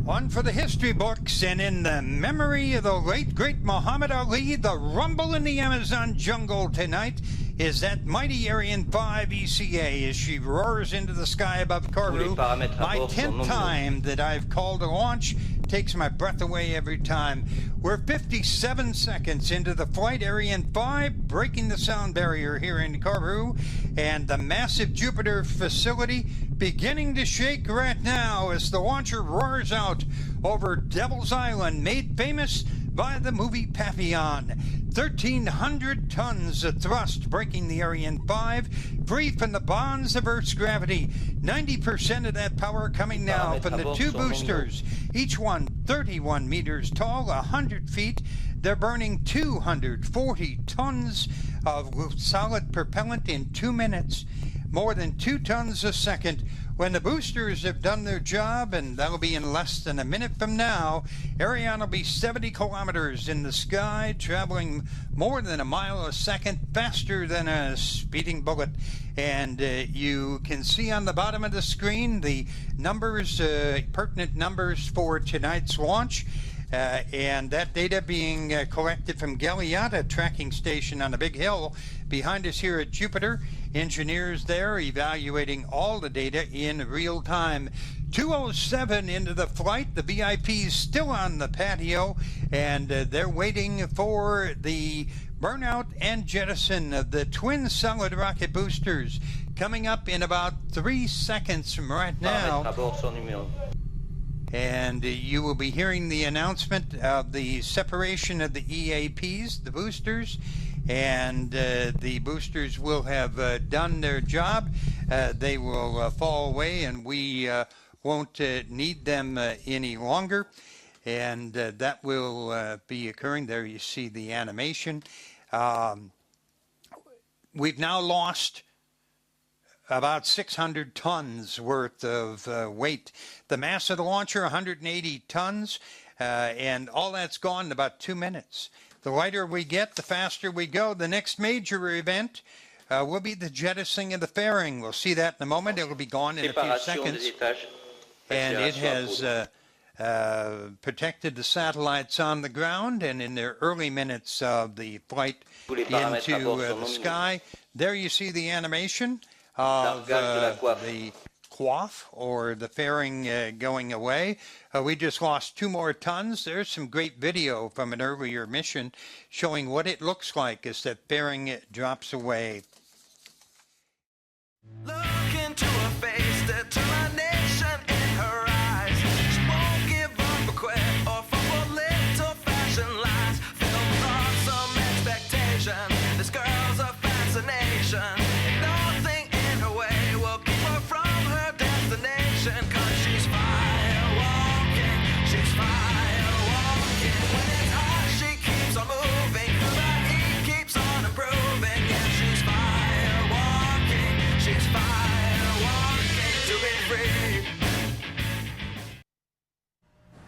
One for the history books, and in the memory of the late, great Muhammad Ali, the rumble in the Amazon jungle tonight is that mighty Ariane 5 ECA as she roars into the sky above Kourou. My 10th time that I've called a launch, takes my breath away every time. We're 57 seconds into the flight. Ariane 5 breaking the sound barrier here in Kourou, and the massive Jupiter facility beginning to shake right now as the launcher roars out over Devil's Island, made famous by the movie Papillon. 1,300 tons of thrust breaking the Ariane 5, free from the bonds of Earth's gravity. 90% of that power coming now from the 2 boosters, each one 31 meters tall, 100 feet. They're burning 240 tons of solid propellant in 2 minutes, more than 2 tons a second. When the boosters have done their job, and that'll be in less than a minute from now, Ariane will be 70 kilometers in the sky, traveling more than a mile a second, faster than a speeding bullet. And you can see on the bottom of the screen the numbers, pertinent numbers for tonight's launch. And that data being collected from Galiata tracking station on a big hill behind us here at Jupiter. Engineers there evaluating all the data in real time. 2:07 into the flight. The VIP's still on the patio, and they're waiting for the burnout and jettison of the twin solid rocket boosters coming up in about 3 seconds from right now. And you will be hearing the announcement of the separation of the EAPs, the boosters, and the boosters will have done their job. They will fall away, and we won't need them any longer. And that will be occurring. There you see the animation. We've now lost about 600 tons worth of weight. The mass of the launcher, 180 tons, and all that's gone in about 2 minutes. The lighter we get, the faster we go. The next major event will be the jettisoning of the fairing. We'll see that in a moment. It'll be gone in a few seconds. And it has protected the satellites on the ground, and in their early minutes of the flight into the sky. There you see the animation of the quaff or the fairing going away. We just lost 2 more tons. There's some great video from an earlier mission showing what it looks like as that fairing drops away. Look into her face, determination in her eyes. She won't give up or quit or fall for little fashion lies. Filled on some expectation, this girl's a fascination. And nothing in her way will keep her from her destination. 'Cause she's fire walking, she's fire walking. When it's hot, she keeps on moving. Through the heat, keeps on improving. Yeah, she's fire walking, she's fire walking to be free.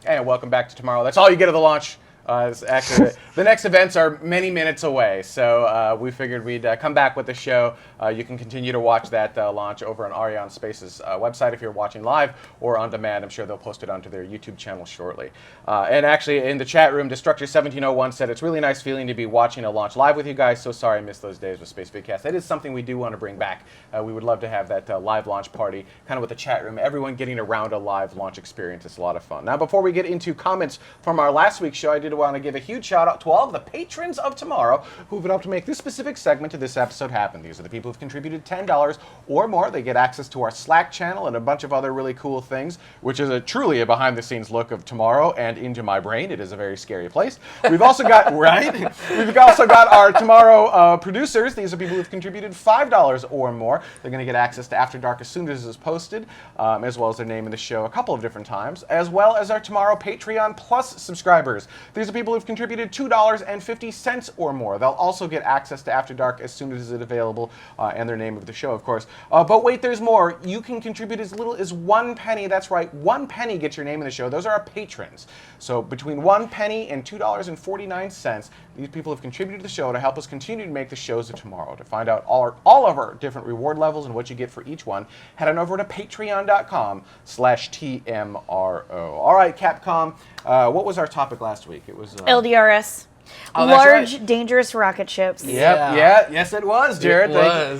And welcome back to tomorrow. That's all you get of the launch. It's actually, the next events are many minutes away, so we figured we'd come back with the show. You can continue to watch that launch over on Ariane Space's website if you're watching live or on demand. I'm sure they'll post it onto their YouTube channel shortly. And actually, in the chat room, Destructor1701 said, it's really nice feeling to be watching a launch live with you guys. So sorry I missed those days with Space Vidcast. That is something we do want to bring back. We would love to have that live launch party, kind of with the chat room, everyone getting around a live launch experience. It's a lot of fun. Now, before we get into comments from our last week's show, I did want to give a huge shout out to all of the patrons of tomorrow who've helped to make this specific segment of this episode happen. These are the people who've contributed $10 or more. They get access to our Slack channel and a bunch of other really cool things, which is truly a behind-the-scenes look of tomorrow and into my brain. It is a very scary place. We've also got We've also got our tomorrow producers. These are people who've contributed $5 or more. They're going to get access to After Dark as soon as it is posted, as well as their name in the show a couple of different times, as well as our tomorrow Patreon Plus subscribers. These are people who've contributed $2.50 or more. They'll also get access to After Dark as soon as it's available, and their name of the show, of course. But wait, there's more. You can contribute as little as 1 penny. That's right, 1 penny gets your name in the show. Those are our patrons. So between 1 penny and $2.49, these people have contributed to the show to help us continue to make the shows of tomorrow. To find out all of our different reward levels and what you get for each one, head on over to patreon.com/TMRO. All right, Capcom, what was our topic last week? It was LDRS. Oh, that's Large, right. dangerous rocket ships. Yes, it was, Jared.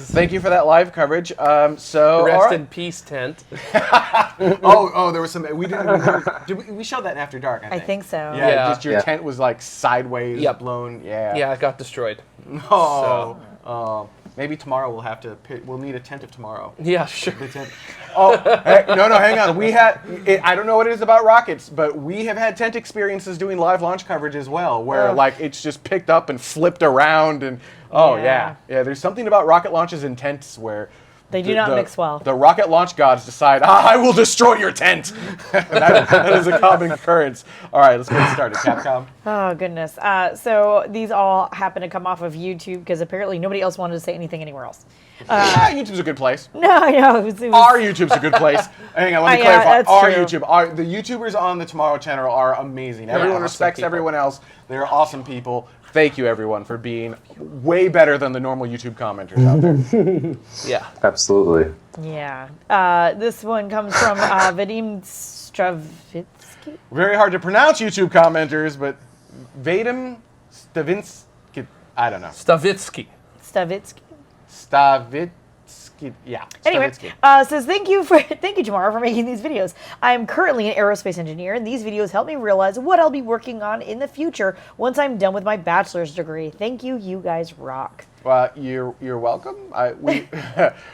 Thank you for that live coverage. Rest in peace, tent. Oh, there was some. We didn't. We showed that in After Dark. I think so. Yeah, just your tent was like sideways, blown. Yeah, it got destroyed. Oh. Maybe tomorrow we'll need a tent of tomorrow. Yeah, sure. No, hang on. I don't know what it is about rockets, but we have had tent experiences doing live launch coverage as well, where like it's just picked up and flipped around and yeah. There's something about rocket launches in tents where they do not mix well. The rocket launch gods decide, I will destroy your tent. that is a common occurrence. All right, let's get started. Capcom. Oh, goodness. So these all happen to come off of YouTube because apparently nobody else wanted to say anything anywhere else. YouTube's a good place. No, I know. It was Our YouTube's a good place. Hang on, let me clarify. That's Our true. YouTube. The YouTubers on the Tomorrow channel are amazing. Everyone respects everyone else. They're awesome people. Thank you, everyone, for being way better than the normal YouTube commenters out there. Yeah. Absolutely. Yeah. This one comes from Vadim Stravitsky. Very hard to pronounce YouTube commenters, but Vadim Stavinsky, I don't know. Stavitsky. Yeah. Anyway, Stavitsky. says thank you tomorrow for making these videos. I am currently an aerospace engineer, and these videos help me realize what I'll be working on in the future once I'm done with my bachelor's degree. Thank you, you guys rock. Well, you're welcome.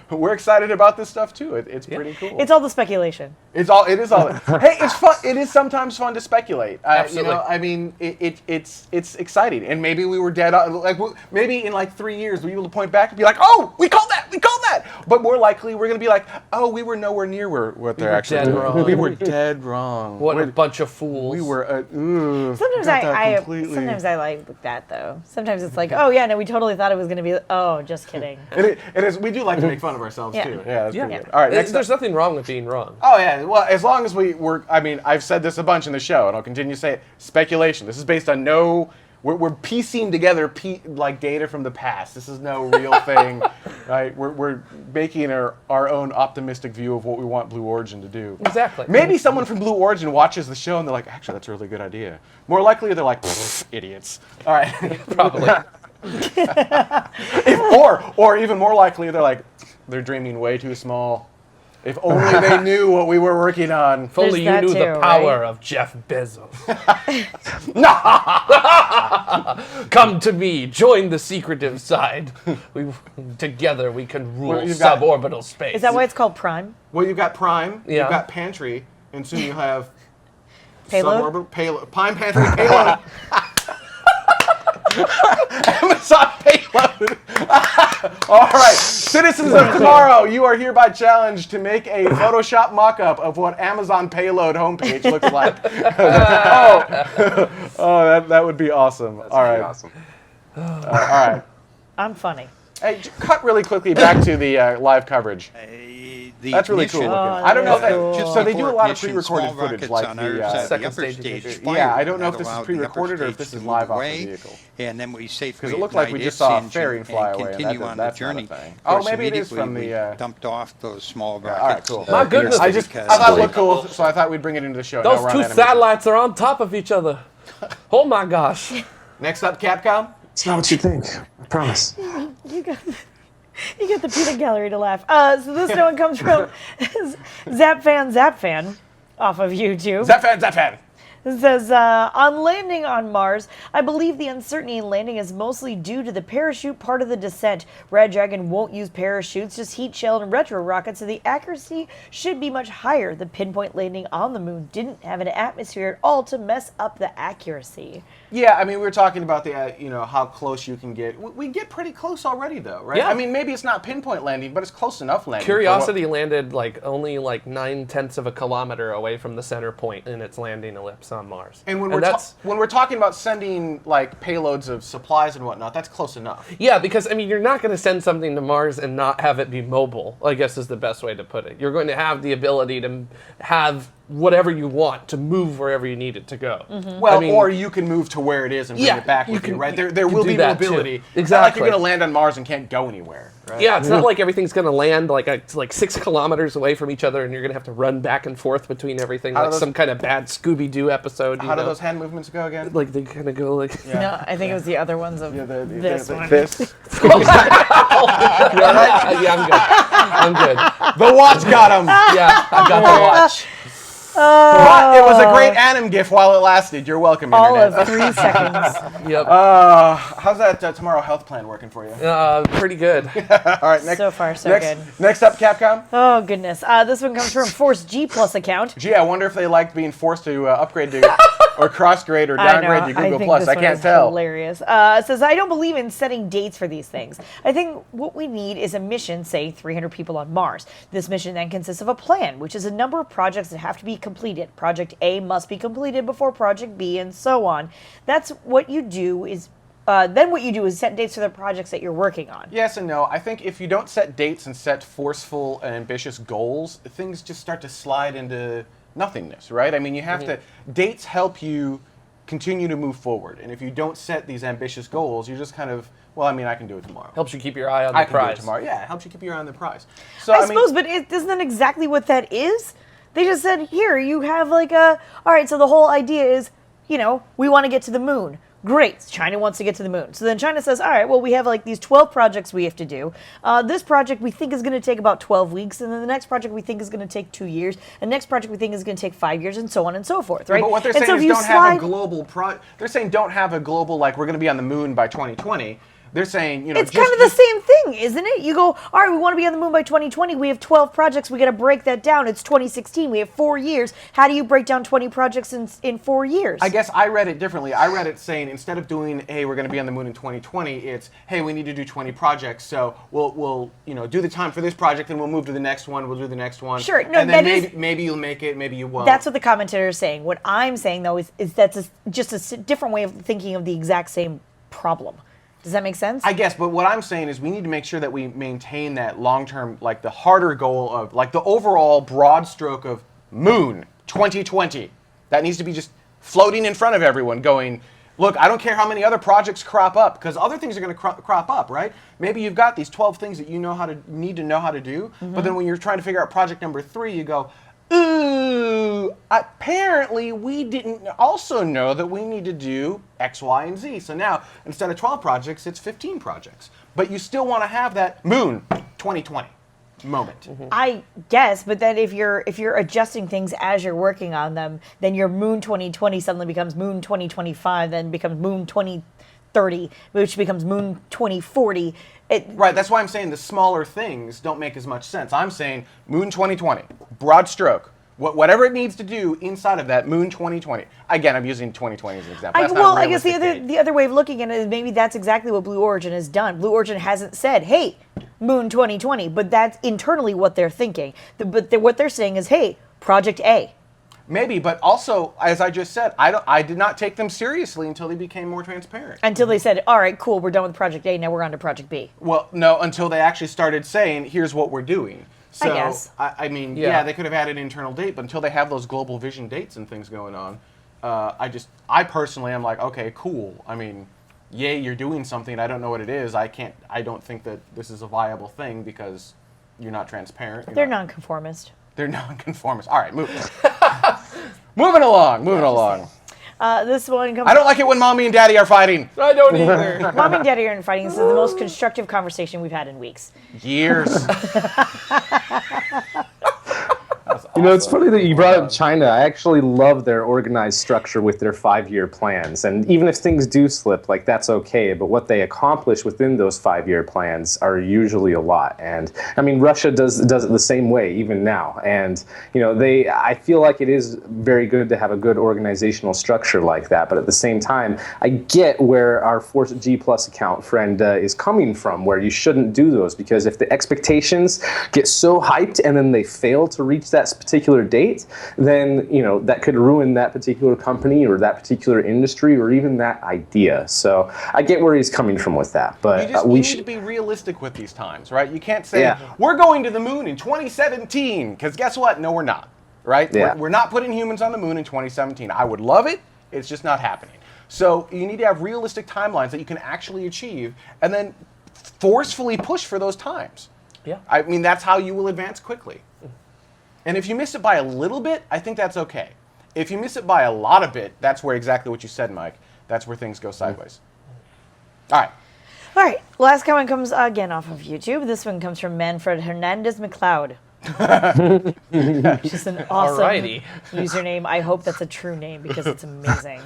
We're excited about this stuff too. It's pretty cool. It's all the speculation. It is all. Hey, it's fun. It is sometimes fun to speculate. Absolutely. I mean, it's exciting, and maybe we were dead on. Like maybe in like 3 years, we'll be able to point back and be like, "Oh, we called that. But more likely, we're going to be like, "Oh, we were nowhere near what they're actually doing. wrong. We were dead wrong. What a bunch of fools. We were." Sometimes sometimes I like that though. Sometimes it's like, oh yeah, no, we totally thought it was going to be. Oh, just kidding. It is. We do like to make fun of ourselves too. Yeah, that's pretty good. All right, There's nothing wrong with being wrong. Oh yeah, well, as long as we're, I mean, I've said this a bunch in the show, and I'll continue to say it. Speculation. This is based on we're piecing together like data from the past. This is no real thing, right? We're making our own optimistic view of what we want Blue Origin to do. Exactly. Maybe someone from Blue Origin watches the show and they're like, actually, that's a really good idea. More likely, they're like, idiots. All right. Probably. Or even more likely, they're dreaming way too small. If only they knew what we were working on. If only you There's knew that the too, power right? of Jeff Bezos. Come to me, join the secretive side. Together we can rule Well, you've got- suborbital space. Is that why it's called Prime? Well, you've got Prime, Yeah. you've got Pantry, and soon you'll have Payload? suborbital payload. Prime, Pantry, Payload. Amazon Payload. All right, citizens of tomorrow, you are hereby challenged to make a Photoshop mock-up of what Amazon Payload homepage looks like. That would be awesome. All right, Awesome. all right. I'm funny. Hey, cut really quickly back to the live coverage. That's really cool looking. Oh, I don't know if that is that, cool. so they do a lot of pre-recorded footage, like the second stage. yeah. I don't know if this is pre-recorded or if this is live off the vehicle. And then we safely Because it looked like we just saw a fairing fly away, and continue that- on that's the not a journey. thing. Of course, Oh, maybe it is from immediately the, we dumped off those small all right, rockets. cool. My goodness. I thought it looked because cool, so I thought we'd bring it into the show. Those No, we're on two animation. satellites are on top of each other. Oh my gosh. Next up, Capcom. It's not what you think. I promise. You got the peanut gallery to laugh. So this one comes from Zapfan off of YouTube. Zapfan. It says, on landing on Mars, I believe the uncertainty in landing is mostly due to the parachute part of the descent. Red Dragon won't use parachutes, just heat shield and retro rockets, so the accuracy should be much higher. The pinpoint landing on the moon didn't have an atmosphere at all to mess up the accuracy. Yeah, I mean, we were talking about the, how close you can get. We get pretty close already, though, right? Yeah. I mean, maybe it's not pinpoint landing, but it's close enough landing. Curiosity landed only 9/10 of a kilometer away from the center point in its landing ellipse on Mars. And when that's we're talking about sending payloads of supplies and whatnot, that's close enough. yeah, because you're not going to send something to Mars and not have it be mobile. I guess is the best way to put it. You're going to have the ability to have whatever you want to move wherever you need it to go. Well, or you can move to where it is and bring Yeah, it back you with you, can- right? you There can will do be that, too. mobility. It's not like Exactly. you're going to land on Mars and can't go anywhere, right? Yeah, it's not like everything's going to land like 6 kilometers away from each other and you're going to have to run back and forth between everything How do like those- some kind of bad Scooby-Doo episode. How do those hand movements go again? Like they kind of go like... No, I think it was the other ones of this one. This. Yeah, I'm good. The watch got him. Yeah, I got the watch. But it was a great anim gif while it lasted. You're welcome, All Internet. of 3 seconds. Yep. How's that Tomorrow Health Plan working for you? Pretty good. All right, next. So far, so next, good. Next up, Capcom. Oh, goodness. This one comes from Force G Plus account. Gee, I wonder if they liked being forced to upgrade to or cross-grade or I downgrade know. to Google I think Plus. this I one can't is tell. Hilarious. It says, I don't believe in setting dates for these things. I think what we need is a mission, say 300 people on Mars. This mission then consists of a plan, which is a number of projects that have to be completed. Project A must be completed before Project B, and so on. That's what you do is. Then what you do is set dates for the projects that you're working on. Yes and no. I think if you don't set dates and set forceful and ambitious goals, things just start to slide into nothingness, right? I mean, you have to. Dates help you continue to move forward, and if you don't set these ambitious goals, you're just kind of, well, I mean, I can do it tomorrow. Helps you keep your eye on the I can do prize. it tomorrow. Yeah, it helps you keep your eye on the prize. So I mean, suppose, but isn't that exactly what that is? They just said, here, you have all right, so the whole idea is, we want to get to the moon. Great, China wants to get to the moon. So then China says, all right, well, we have these 12 projects we have to do. This project we think is going to take about 12 weeks, and then the next project we think is going to take 2 years, and the next project we think is going to take 5 years, and so on and so forth, right? But what they're And saying so is if you don't have a global They're saying don't have a global, we're going to be on the moon by 2020. They're saying, It's kind of the same thing, isn't it? You go, all right, we want to be on the moon by 2020. We have 12 projects. We got to break that down. It's 2016. We have 4 years. How do you break down 20 projects in 4 years? I guess I read it differently. I read it saying instead of doing, hey, we're going to be on the moon in 2020, it's, hey, we need to do 20 projects. So we'll do the time for this project, and we'll move to the next one. We'll do the next one. Sure, no, and then that maybe you'll make it, maybe you won't. That's what the commentator is saying. What I'm saying, though, is that's just a different way of thinking of the exact same problem. Does that make sense? I guess, but what I'm saying is we need to make sure that we maintain that long-term, the harder goal of, the overall broad stroke of moon 2020. That needs to be just floating in front of everyone going, look, I don't care how many other projects crop up, because other things are going to crop up, right? Maybe you've got these 12 things that you need to know how to do, but then when you're trying to figure out project number 3, you go, ooh, apparently we didn't also know that we need to do X, Y, and Z. So now, instead of 12 projects, it's 15 projects. But you still want to have that moon 2020. moment. I guess, but then if you're adjusting things as you're working on them, then your Moon 2020 suddenly becomes Moon 2025, then becomes Moon 2030, which becomes Moon 2040. Right, that's why I'm saying the smaller things don't make as much sense. I'm saying Moon 2020, broad stroke. Whatever it needs to do inside of that, Moon 2020. Again, I'm using 2020 as an example. That's not a I guess realistic date. the other way of looking at it is maybe that's exactly what Blue Origin has done. Blue Origin hasn't said, "Hey, Moon 2020," but that's internally what they're thinking. What they're saying is, "Hey, Project A." Maybe, but also, as I just said, I did not take them seriously until they became more transparent. Until they said, "All right, cool, we're done with Project A. Now we're on to Project B." Well, no, until they actually started saying, "Here's what we're doing." So, I guess. I mean, yeah, they could have had an internal date, but until they have those global vision dates and things going on, I personally am like, okay, cool. I mean, yay, you're doing something. I don't know what it is. I don't think that this is a viable thing because you're not transparent. They're nonconformist. They're nonconformist. All right, moving along. This one comes. I don't like it when mommy and daddy are fighting. I don't either. Mom and Daddy are fighting. This is the most constructive conversation we've had in weeks. Years. You know, it's funny that you brought up China. I actually love their organized structure with their 5-year plans. And even if things do slip, like, that's okay. But what they accomplish within those 5-year plans are usually a lot. And I mean, Russia does it the same way, even now. And, you know, I feel like it is very good to have a good organizational structure like that. But at the same time, I get where our Force G Plus account friend is coming from, where you shouldn't do those. Because if the expectations get so hyped and then they fail to reach that particular date, then, you know, that could ruin that particular company or that particular industry or even that idea. So I get where he's coming from with that, but you need to be realistic with these times, right? You can't say, we're going to the moon in 2017, because guess what? No, we're not, right? Yeah. We're not putting humans on the moon in 2017. I would love it. It's just not happening. So you need to have realistic timelines that you can actually achieve and then forcefully push for those times. Yeah. I mean, that's how you will advance quickly. And if you miss it by a little bit, I think that's okay. If you miss it by a lot of bit, that's where exactly what you said, Mike. That's where things go sideways. All right. All right. Last comment comes again off of YouTube. This one comes from Manfred Hernandez McLeod. Just an awesome username. I hope that's a true name because it's amazing.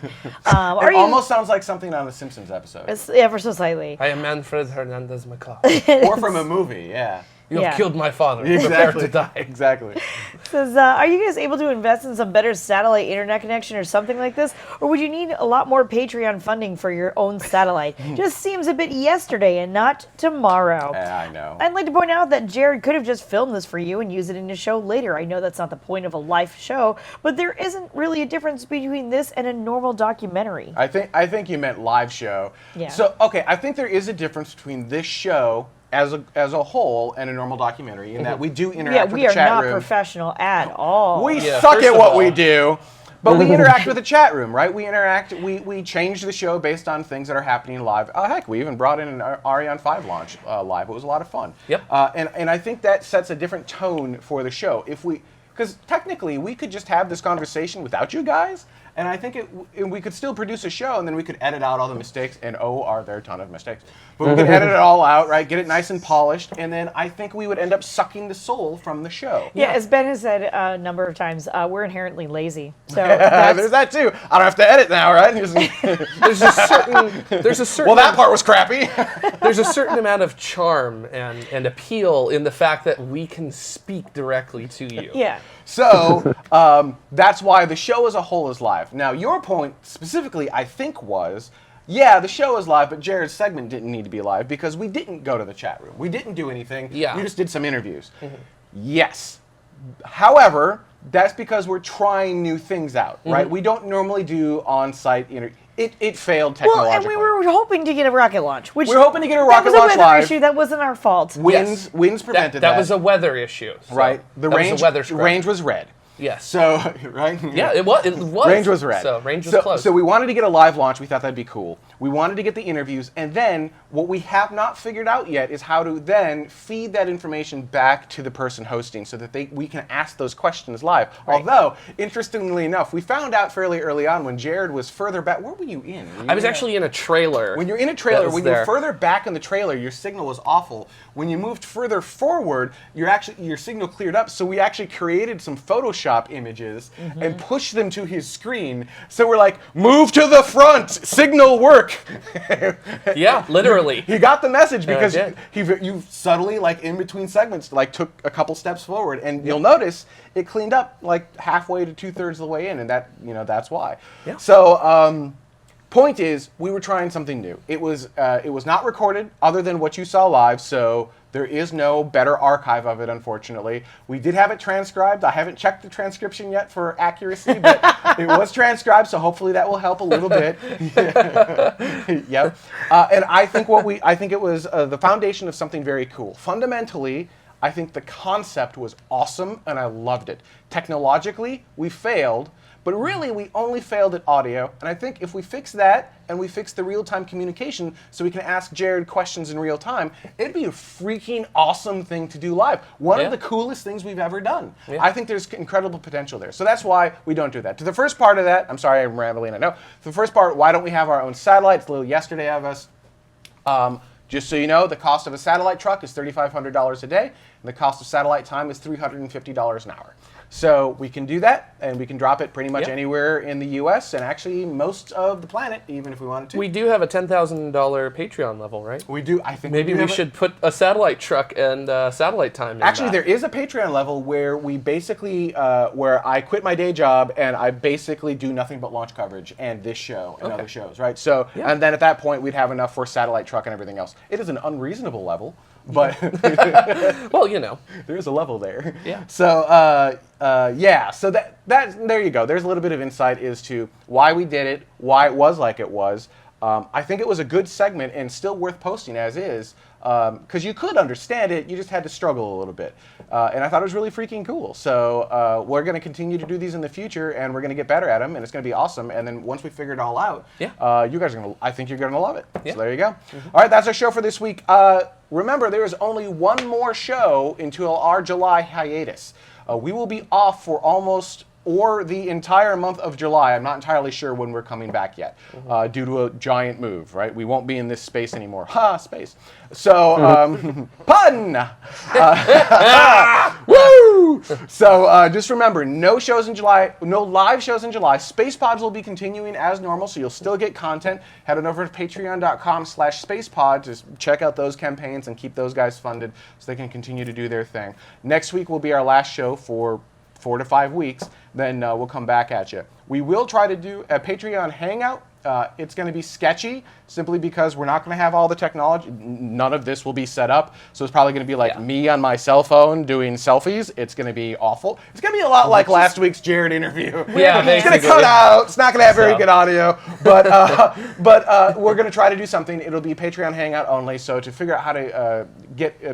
It almost sounds like something on a Simpsons episode. It's ever so slightly. I am Manfred Hernandez McLeod. Or from a movie, yeah. You have killed my father. Exactly. Prepare to die. Exactly. It says, are you guys able to invest in some better satellite internet connection or something like this? Or would you need a lot more Patreon funding for your own satellite? Just seems a bit yesterday and not tomorrow. Yeah, I know. I'd like to point out that Jared could have just filmed this for you and used it in his show later. I know that's not the point of a live show, but there isn't really a difference between this and a normal documentary. I think you meant live show. Yeah. So, okay, I think there is a difference between this show as a whole and a normal documentary in that we do interact with the chat room. Yeah, we are not professional at all. We suck at what we do, but we interact with the chat room, right? We interact, we change the show based on things that are happening live. Oh, heck, we even brought in an Ariane 5 launch live. It was a lot of fun. Yep. And I think that sets a different tone for the show. Because technically, we could just have this conversation without you guys, and I think we could still produce a show, and then we could edit out all the mistakes, and are there a ton of mistakes. But we could edit it all out, right, get it nice and polished, and then I think we would end up sucking the soul from the show. Yeah, as Ben has said a number of times, we're inherently lazy. So there's that too. I don't have to edit now, right? There's a certain. Well, that part was crappy. There's a certain amount of charm and appeal in the fact that we can speak directly to you. Yeah. So that's why the show as a whole is live. Now, your point specifically, I think, was, yeah, the show is live, but Jared's segment didn't need to be live because we didn't go to the chat room. We didn't do anything. Yeah. We just did some interviews. Yes. However, that's because we're trying new things out, right? We don't normally do on-site interviews. It failed technologically. Well, and we were hoping to get a rocket launch. Which we were hoping to get a rocket launch live. That was a weather issue. That wasn't our fault. Winds prevented that. That was a weather issue. So right. The range was red. Yes. So, right? Yeah, it was. Range was red. So range was close. So we wanted to get a live launch. We thought that'd be cool. We wanted to get the interviews, and then what we have not figured out yet is how to then feed that information back to the person hosting, so that we can ask those questions live. Right. Although, interestingly enough, we found out fairly early on when Jared was further back. Where were you in? I was actually in a trailer. When you're in a trailer, when you're further back in the trailer, your signal was awful. When you moved further forward, your signal cleared up. So we actually created some Photoshop images and pushed them to his screen. So we're like, move to the front, signal work. Yeah, literally. He got the message because you subtly, like in between segments, like took a couple steps forward, and you'll notice it cleaned up like halfway to 2/3 of the way in, and that's why. Yeah. So. Point is, we were trying something new. It was not recorded other than what you saw live, so there is no better archive of it, unfortunately. We did have it transcribed. I haven't checked the transcription yet for accuracy, but it was transcribed, so hopefully that will help a little bit. Yep. And I think it was the foundation of something very cool. Fundamentally, I think the concept was awesome, and I loved it. Technologically, we failed. But really, we only failed at audio, and I think if we fix that and we fix the real-time communication so we can ask Jared questions in real time, it'd be a freaking awesome thing to do live. One of the coolest things we've ever done. Yeah. I think there's incredible potential there. So that's why we don't do that. To the first part of that, I'm sorry I'm rambling, I know. The first part, why don't we have our own satellite? It's a little yesterday of us. Just so you know, the cost of a satellite truck is $3,500 a day, and the cost of satellite time is $350 an hour. So we can do that, and we can drop it pretty much anywhere in the U.S. and actually most of the planet, even if we wanted to. We do have a $10,000 Patreon level, right? We do. I think maybe we should put a satellite truck and satellite time in Actually, that. There is a Patreon level where we basically, where I quit my day job and I basically do nothing but launch coverage and this show and other shows, right? So, and then at that point, we'd have enough for satellite truck and everything else. It is an unreasonable level. But well, you know, there is a level there. Yeah. So so that there you go. There's a little bit of insight as to why we did it, why it was like it was. I think it was a good segment and still worth posting as is, because you could understand it, you just had to struggle a little bit. And I thought it was really freaking cool. So we're going to continue to do these in the future, and we're going to get better at them, and it's going to be awesome. And then once we figure it all out, you guys are going to, I think you're going to love it. Yeah. So there you go. All right, that's our show for this week. Remember, there is only one more show until our July hiatus. We will be off for almost or the entire month of July. I'm not entirely sure when we're coming back yet, due to a giant move, right? We won't be in this space anymore. Space. So, pun! Woo! So just remember, no shows in July, no live shows in July. Space Pods will be continuing as normal, so you'll still get content. Head on over to patreon.com/spacepod to check out those campaigns and keep those guys funded so they can continue to do their thing. Next week will be our last show for 4 to 5 weeks, then we'll come back at you. We will try to do a Patreon hangout. It's going to be sketchy simply because we're not going to have all the technology. None of this will be set up. So it's probably going to be like me on my cell phone doing selfies. It's going to be awful. It's going to be a lot like last week's Jared interview. Yeah, it's going to cut out. It's not going to have very good audio. But we're going to try to do something. It'll be Patreon hangout only. So to figure out how to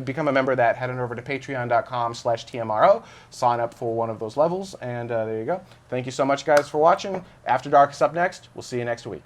become a member of that, head on over to patreon.com/TMRO. Sign up for one of those levels. And there you go. Thank you so much, guys, for watching. After Dark is up next. We'll see you next week.